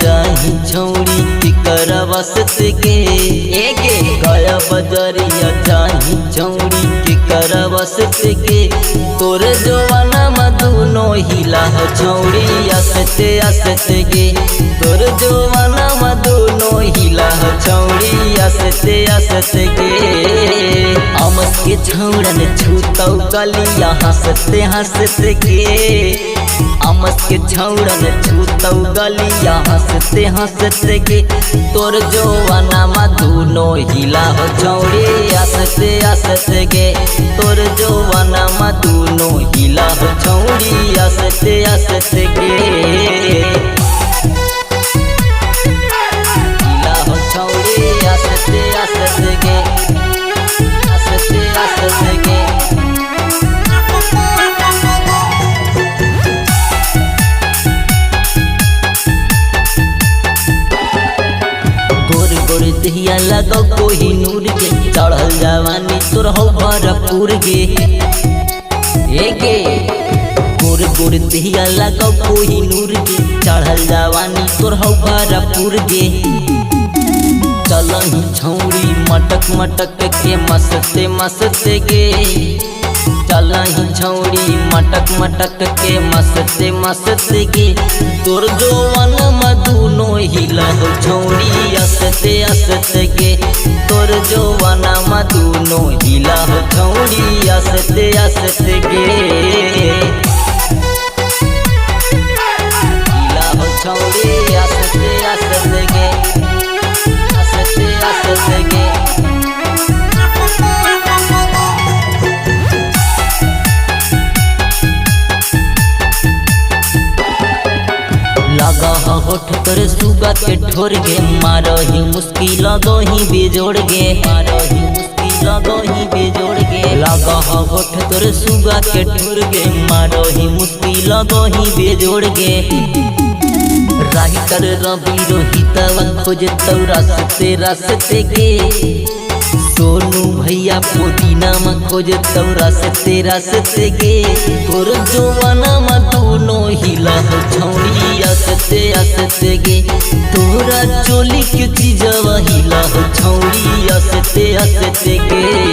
जाही छौड़ी टिकर वसत के एगे गया बजरिया जाही छौड़ी टिकर वसत के तोर जवाना मधुनो हिला हो छौड़ी असते असते गे तोर जवाना मधुनो हिला हो छौड़ी असते असते गे अमस के छौड़न छूतौ कलिया हंसते हंसते गे अमस के छौड़न छूतौ गलिया हंसते हंसते गे तोर जवाना मधुनो हिला हो छौड़ी असते असते गे तोर जवाना मधुनो हिला हो छौड़ी असते असते गे हिला हो छौड़ी असते असते गे असते असते गे दहिया लगो कोही नूर गे चढ़ल जवानी तोर हो भरपूर गे एगे गोर गोर दहिया लगो कोही नूर गे चढ़ल जवानी तोर हो भरपूर गे चलही छौड़ी मटक मटक के मसते मसते गे चलही छौड़ी मटक मटक के मसते मसते गे तोर जवान मधुनो हिला हो छौड़ी असते असते गे तोर जवाना मधुनो हिला हो छौड़ी असते असते गे हिला हो छौड़ी असते असते गे असते असते गे लगा होठ कर सुगा के ठोर गे मारो ही मुश्किल लगो ही बेजोड़ गे मारो ही मुश्किल लगो ही बेजोड़ गे लगा होठ कर सुगा के ठोर गे मारो ही मुश्किल लगो ही बेजोड़ गे राही कर रवि रोहितवा खोज तौरा सते रसते गे सोनू भैया पुदीना में खोज तौरा सते रसते गे तोर जवाना मधुनो हिला हो छौड़ी असते असते गे तोरा चोली के चीजवा हिला हो छौड़ी असते असते गे।